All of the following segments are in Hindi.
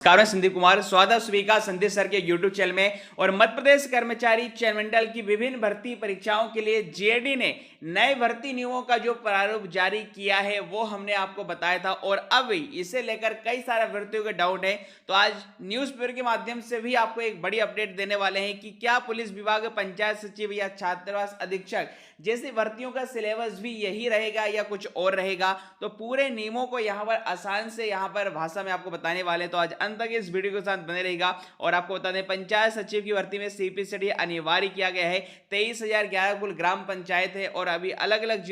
कारण संदीप कुमार स्वागत सभी का संदीप सर के यूट्यूब चैनल में। और मध्य प्रदेश कर्मचारी चयन मंडल की विभिन्न भर्ती परीक्षाओं के लिए जेडी ने नए भर्ती नियमों का जो प्रारूप जारी किया है वो हमने आपको बताया था, और अब इसे लेकर कई सारे अभ्यर्थियों के डाउट है। तो आज न्यूज़पेपर के माध्यम से भी आपको एक बड़ी अपडेट देने वाले हैं कि क्या पुलिस विभाग, पंचायत सचिव या छात्रावास अधीक्षक जैसी भर्तियों का सिलेबस भी यही रहेगा या कुछ और रहेगा। तो पूरे नियमों को यहाँ पर आसान से यहाँ पर भाषा में आपको बताने वाले हैं। तो आज अंत तक इस वीडियो के साथ बने रहेगा। और आपको बता दें, पंचायत सचिव की भर्ती में सीपीसीडी अनिवार्य किया गया है। 23,011 कुल ग्राम पंचायत है, और अभी अलग अलग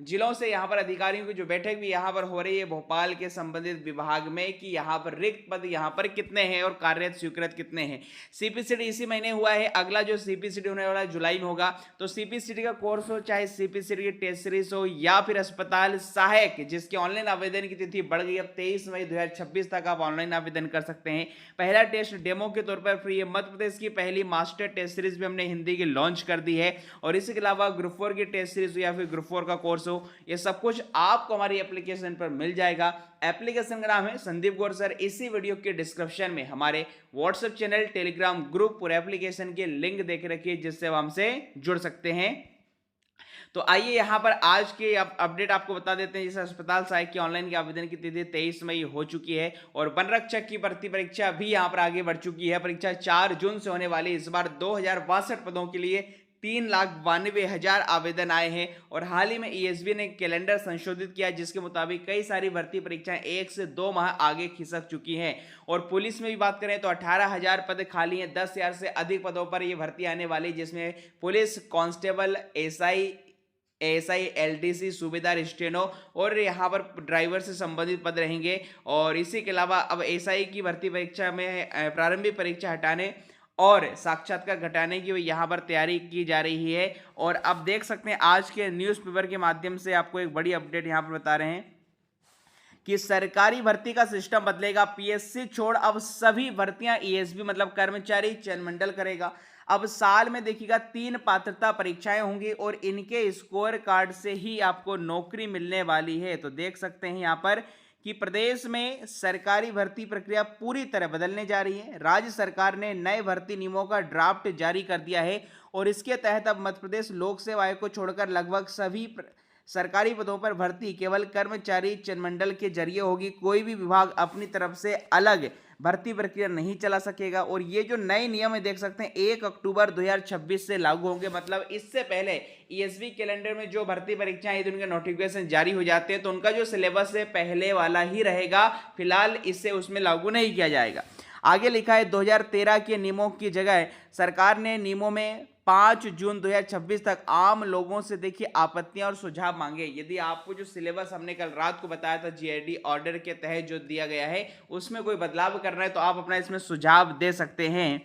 जिलों से यहाँ पर अधिकारियों की जो बैठक भी यहाँ पर हो रही है भोपाल के संबंधित विभाग में, कि यहाँ पर रिक्त पद यहाँ पर कितने हैं और कार्यरत स्वीकृत कितने हैं। सीपीसीडी इसी महीने हुआ है, अगला जो सीपीसीडी होने वाला है जुलाई में होगा। तो सीपीसीडी का कोर्स हो, चाहे सीपीसीडी की टेस्ट सीरीज हो, या फिर अस्पताल सहायक, जिसके ऑनलाइन आवेदन की तिथि बढ़ गई, अब 23 मई 2026 तक आप ऑनलाइन आवेदन कर सकते हैं। पहला टेस्ट डेमो के तौर पर फ्री है। मध्य प्रदेश की पहली मास्टर टेस्ट सीरीज भी हमने हिंदी की लॉन्च कर दी है। और इसके अलावा ग्रुप 4 की टेस्ट सीरीज हो या फिर ग्रुप 4 का कोर्स हो, ये सब कुछ आपको हमारी एप्लीकेशन पर मिल जाएगा। एप्लीकेशन का नाम है संदीप गौर सर। इसी वीडियो के डिस्क्रिप्शन में हमारे व्हाट्सएप चैनल, टेलीग्राम ग्रुप और एप्लीकेशन के लिंक देख रखिए, जिससे आप हमसे जुड़ सकते हैं। तो आइए यहाँ पर आज के अपडेट आपको बता देते हैं। जैसे अस्पताल सहायक की ऑनलाइन की आवेदन की तिथि 23 मई हो चुकी है, और वन रक्षक की भर्ती परीक्षा भी यहाँ पर आगे बढ़ चुकी है। परीक्षा 4 जून से होने वाली। इस बार 2062 पदों के लिए 3,92,000 आवेदन आए हैं। और हाल ही में ईएसबी ने कैलेंडर संशोधित किया, जिसके मुताबिक कई सारी भर्ती परीक्षाएं 1 से 2 माह आगे खिसक चुकी हैं। और पुलिस में भी बात करें तो 18,000 पद खाली हैं। 10,000 से अधिक पदों पर यह भर्ती आने वाली, जिसमें पुलिस कांस्टेबल, एएसआई, एलडीसी, सूबेदार, स्टेनो और यहाँ पर ड्राइवर से संबंधित पद रहेंगे। और इसी के अलावा अब एसआई की भर्ती परीक्षा में प्रारंभिक परीक्षा हटाने और साक्षात्कार घटाने की यहाँ पर तैयारी की जा रही है। और अब देख सकते हैं आज के न्यूज़पेपर के माध्यम से आपको एक बड़ी अपडेट यहाँ पर बता रहे हैं कि सरकारी भर्ती का सिस्टम बदलेगा। पीएससी छोड़ अब सभी भर्तियां ईएसबी मतलब कर्मचारी चयन मंडल करेगा। अब साल में देखिएगा 3 पात्रता परीक्षाएं होंगी, और इनके स्कोर कार्ड से ही आपको नौकरी मिलने वाली है। तो देख सकते हैं यहाँ पर कि प्रदेश में सरकारी भर्ती प्रक्रिया पूरी तरह बदलने जा रही है। राज्य सरकार ने नए भर्ती नियमों का ड्राफ्ट जारी कर दिया है, और इसके तहत अब मध्य प्रदेश लोक सेवा आयोग को छोड़कर लगभग सभी सरकारी पदों पर भर्ती केवल कर्मचारी चयन मंडल के जरिए होगी। कोई भी विभाग अपनी तरफ से अलग भर्ती प्रक्रिया नहीं चला सकेगा। और ये जो नए नियम है देख सकते हैं 1 अक्टूबर 2026 से लागू होंगे। मतलब इससे पहले ईएसबी कैलेंडर में जो भर्ती परीक्षाएं यदि उनके नोटिफिकेशन जारी हो जाते हैं तो उनका जो सिलेबस है पहले वाला ही रहेगा। फिलहाल इससे उसमें लागू नहीं किया जाएगा। आगे लिखा है 2013 के नियमों की जगह सरकार ने नियमों में 5 जून 2026 तक आम लोगों से देखिए आपत्तियां और सुझाव मांगे। यदि आपको जो सिलेबस हमने कल रात को बताया था जीआईडी ऑर्डर के तहत जो दिया गया है उसमें कोई बदलाव करना है तो आप अपना इसमें सुझाव दे सकते हैं।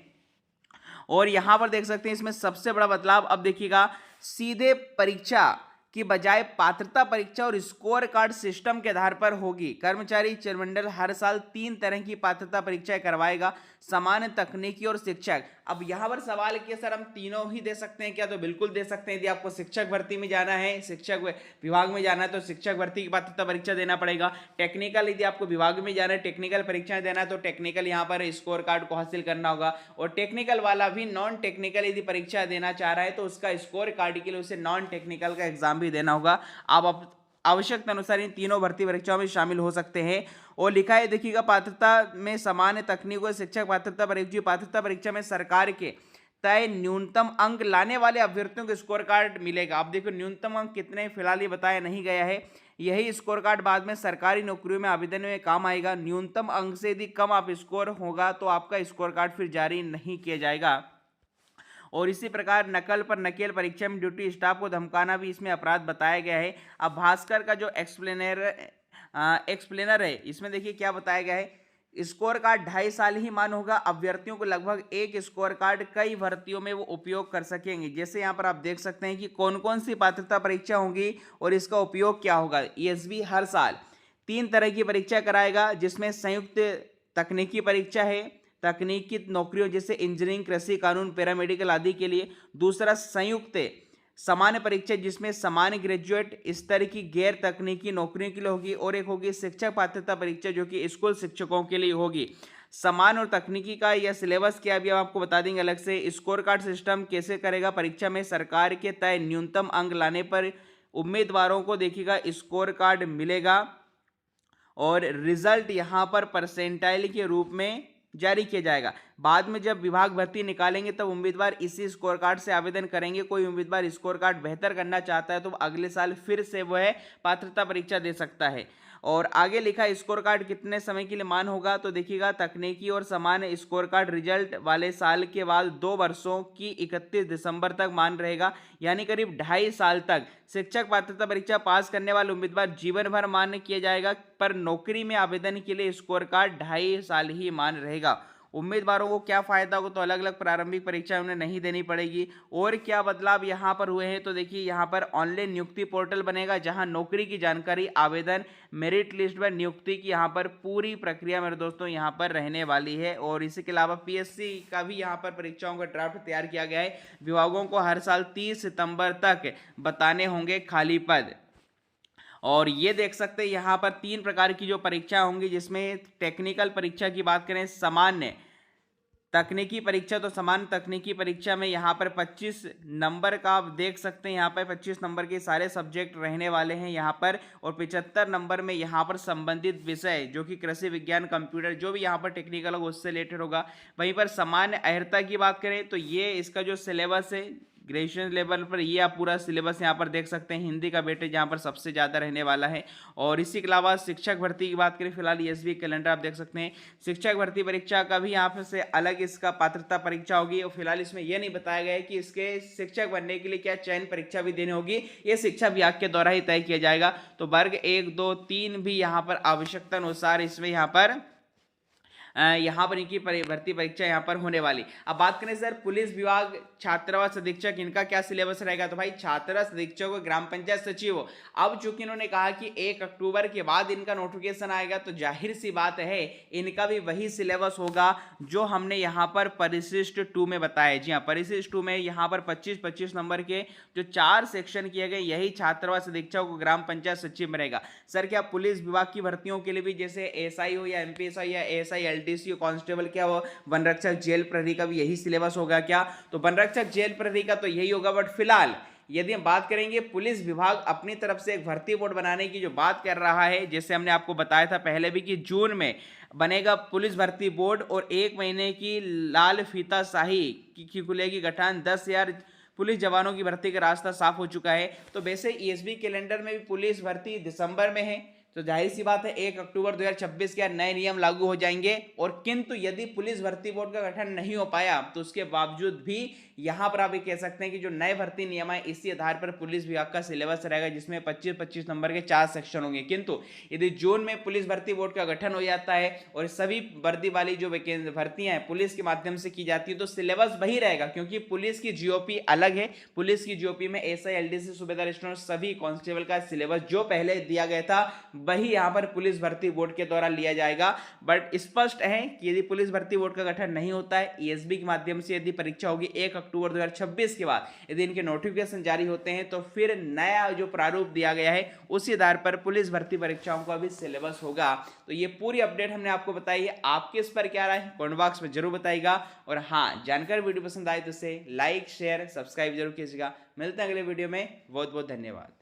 और यहां पर देख सकते हैं इसमें सबसे बड़ा बदलाव अब देखिएगा, सीधे परीक्षा की बजाय पात्रता परीक्षा और स्कोर कार्ड सिस्टम के आधार पर होगी। कर्मचारी चयन मंडल हर साल 3 तरह की पात्रता परीक्षाएं करवाएगा, सामान्य, तकनीकी और शिक्षक। अब यहाँ पर सवाल किया सर हम तीनों ही दे सकते हैं क्या? तो बिल्कुल दे सकते हैं। यदि आपको शिक्षक भर्ती में जाना है, शिक्षक विभाग में जाना है तो शिक्षक भर्ती की पात्रता परीक्षा देना पड़ेगा। टेक्निकल यदि आपको विभाग में जाना है, टेक्निकल परीक्षाएं देना है तो टेक्निकल यहाँ पर स्कोर कार्ड को हासिल करना होगा। और टेक्निकल वाला भी नॉन टेक्निकल यदि परीक्षा देना चाह रहा है तो उसका स्कोर कार्ड के लिए उसे नॉन टेक्निकल का एग्जाम भी देना होगा। आप आवश्यकता अनुसार इन तीनों भर्ती परीक्षाओं में शामिल हो सकते हैं। और लिखा है देखिएगा, पात्रता में सामान्य, तकनीक और शिक्षक पात्रता परीक्षा में सरकार के तय न्यूनतम अंक लाने वाले अभ्यर्थियों को स्कोर कार्ड मिलेगा। अब देखो न्यूनतम अंक कितने फिलहाल ये बताया नहीं गया है। यही स्कोर कार्ड बाद में सरकारी नौकरियों में आवेदन में काम आएगा। न्यूनतम अंक से यदि कम आप स्कोर होगा तो आपका स्कोर कार्ड फिर जारी नहीं किया जाएगा। और इसी प्रकार नकल पर नकेल परीक्षा में ड्यूटी स्टाफ को धमकाना भी इसमें अपराध बताया गया है। अब भास्कर का जो एक्सप्लेनर है इसमें देखिए क्या बताया गया है, स्कोर कार्ड 2.5 साल ही मान होगा। अभ्यर्थियों को लगभग एक स्कोर कार्ड कई भर्तियों में वो उपयोग कर सकेंगे। जैसे यहाँ पर आप देख सकते हैं कि कौन कौन सी पात्रता परीक्षा होंगी और इसका उपयोग क्या होगा। ईएसबी हर साल 3 तरह की परीक्षा कराएगा, जिसमें संयुक्त तकनीकी परीक्षा है, तकनीकी नौकरियों जैसे इंजीनियरिंग, कृषि, कानून, पैरामेडिकल आदि के लिए। दूसरा संयुक्त सामान्य परीक्षा जिसमें सामान्य ग्रेजुएट स्तर की गैर तकनीकी नौकरियों के लिए होगी, और एक होगी शिक्षक पात्रता परीक्षा जो कि स्कूल शिक्षकों के लिए होगी। सामान्य और तकनीकी का यह सिलेबस क्या, अभी हम आपको बता देंगे अलग से। स्कोर कार्ड सिस्टम कैसे करेगा, परीक्षा में सरकार के तय न्यूनतम अंक लाने पर उम्मीदवारों को देखिएगा स्कोर कार्ड मिलेगा, और रिजल्ट यहां पर परसेंटाइल के रूप में जारी किया जाएगा। बाद में जब विभाग भर्ती निकालेंगे तब उम्मीदवार इसी स्कोर कार्ड से आवेदन करेंगे। कोई उम्मीदवार स्कोर कार्ड बेहतर करना चाहता है तो अगले साल फिर से वह पात्रता परीक्षा दे सकता है। और आगे लिखा स्कोर कार्ड कितने समय के लिए मान होगा, तो देखिएगा तकनीकी और सामान्य स्कोर कार्ड रिजल्ट वाले साल के बाद 2 वर्षों की 31 दिसंबर तक मान रहेगा, यानी करीब 2.5 साल तक शिक्षक पात्रता परीक्षा पास करने वाले उम्मीदवार जीवन भर मान्य किया जाएगा, पर नौकरी में आवेदन के लिए स्कोर कार्ड 2.5 साल ही मान रहेगा। उम्मीदवारों को क्या फायदा होगा, तो अलग अलग प्रारंभिक परीक्षा उन्हें नहीं देनी पड़ेगी। और क्या बदलाव यहाँ पर हुए हैं, तो देखिए यहाँ पर ऑनलाइन नियुक्ति पोर्टल बनेगा जहाँ नौकरी की जानकारी, आवेदन, मेरिट लिस्ट व नियुक्ति की यहाँ पर पूरी प्रक्रिया मेरे दोस्तों यहाँ पर रहने वाली है। और इसी के अलावा पीएससी का भी यहाँ पर परीक्षाओं का ड्राफ्ट तैयार किया गया है। विभागों को हर साल 30 सितंबर तक बताने होंगे खाली पद। और ये देख सकते हैं यहाँ पर 3 प्रकार की जो परीक्षा होंगी, जिसमें टेक्निकल परीक्षा की बात करें, सामान्य तकनीकी परीक्षा, तो सामान्य तकनीकी परीक्षा में यहाँ पर 25 नंबर का आप देख सकते हैं, यहाँ पर 25 नंबर के सारे सब्जेक्ट रहने वाले हैं यहाँ पर, और 75 नंबर में यहाँ पर संबंधित विषय जो कि कृषि विज्ञान, कंप्यूटर, जो भी यहाँ पर टेक्निकल होगा उससे रिलेटेड होगा। वहीं पर सामान्य अर्हता की बात करें तो ये इसका जो सिलेबस है ग्रेजुएशन लेवल पर, ये आप पूरा सिलेबस यहाँ पर देख सकते हैं। हिंदी का वेटेज यहाँ पर सबसे ज़्यादा रहने वाला है। और इसी के अलावा शिक्षक भर्ती की बात करें, फिलहाल ईएसवी कैलेंडर आप देख सकते हैं। शिक्षक भर्ती परीक्षा का भी यहाँ से अलग इसका पात्रता परीक्षा होगी, और फिलहाल इसमें यह नहीं बताया गया है कि इसके शिक्षक बनने के लिए क्या चयन परीक्षा भी देनी होगी, ये शिक्षा विभाग के द्वारा ही तय किया जाएगा। तो वर्ग 1, 2, 3 भी यहाँ पर आवश्यकता अनुसार इसमें यहाँ पर इनकी भर्ती परीक्षा यहाँ पर होने वाली। अब बात करें सर पुलिस विभाग छात्रावास अधीक्षक, इनका क्या सिलेबस रहेगा, तो भाई छात्रावास अधीक्षक और ग्राम पंचायत सचिव, अब चूंकि इन्होंने कहा कि 1 अक्टूबर के बाद इनका नोटिफिकेशन आएगा, तो जाहिर सी बात है इनका भी वही सिलेबस होगा जो हमने यहाँ पर परिशिष्ट 2 में बताया। जी हाँ, परिशिष्ट 2 में यहाँ पर 25-25 नंबर के जो 4 सेक्शन किए गए, यही छात्रावास अधीक्षक और ग्राम पंचायत सचिव में रहेगा। सर क्या पुलिस विभाग की भर्तियों के लिए भी जैसे एसआई हो या एमपीएसआई या एएसआई, एलडीसी, कांस्टेबल, क्या वो वन रक्षक, जेल प्रहरी का भी यही सिलेबस होगा क्या, तो वन रक्षक, जेल प्रहरी का तो यही होगा। बट फिलहाल यदि हम बात करेंगे पुलिस विभाग अपनी तरफ से एक भर्ती बोर्ड बनाने की जो बात कर रहा है, जैसे हमने आपको बताया था पहले भी कि जून में बनेगा पुलिस भर्ती बोर्ड, और 1 महीने की लाल फीता शाही की खुलेगी गठान, 10,000 पुलिस जवानों की भर्ती का रास्ता साफ हो चुका है। तो वैसे ईएसबी कैलेंडर में भी पुलिस भर्ती दिसंबर में है, तो जाहिर सी बात है 1 अक्टूबर 2026 के नए नियम लागू हो जाएंगे। और किंतु यदि पुलिस भर्ती बोर्ड का गठन नहीं हो पाया तो उसके बावजूद भी यहां पर आप ये कह सकते हैं कि जो नए भर्ती नियम है इसी आधार पर पुलिस विभाग का सिलेबस रहेगा, जिसमें 25-25 नंबर के 4 सेक्शन होंगे। किंतु यदि जून में पुलिस भर्ती बोर्ड का गठन हो जाता है और सभी वर्दी वाली जो भर्तियां हैं पुलिस के माध्यम से की जाती है, तो सिलेबस वही रहेगा, क्योंकि पुलिस की जीओपी अलग है। पुलिस की जीओपी में एसआई, एलडीसी, सूबेदार, स्टेनो, सभी कांस्टेबल का सिलेबस जो पहले दिया गया था वही यहां पर पुलिस भर्ती बोर्ड के द्वारा लिया जाएगा। बट स्पष्ट है कि यदि पुलिस भर्ती बोर्ड का गठन नहीं होता है, ईएसबी के माध्यम से यदि परीक्षा होगी 1 अक्टूबर 2026 के बाद, यदि इनके नोटिफिकेशन जारी होते हैं, तो फिर नया जो प्रारूप दिया गया है उसी आधार पर पुलिस भर्ती परीक्षाओं का भी सिलेबस होगा। तो ये पूरी अपडेट हमने आपको बताई है। आपके इस पर क्या राय है कमेंट बॉक्स में जरूर बताइएगा। और हाँ, जानकारी वीडियो पसंद आए तो इसे लाइक, शेयर, सब्सक्राइब जरूर कीजिएगा। मिलते हैं अगले वीडियो में। बहुत बहुत धन्यवाद।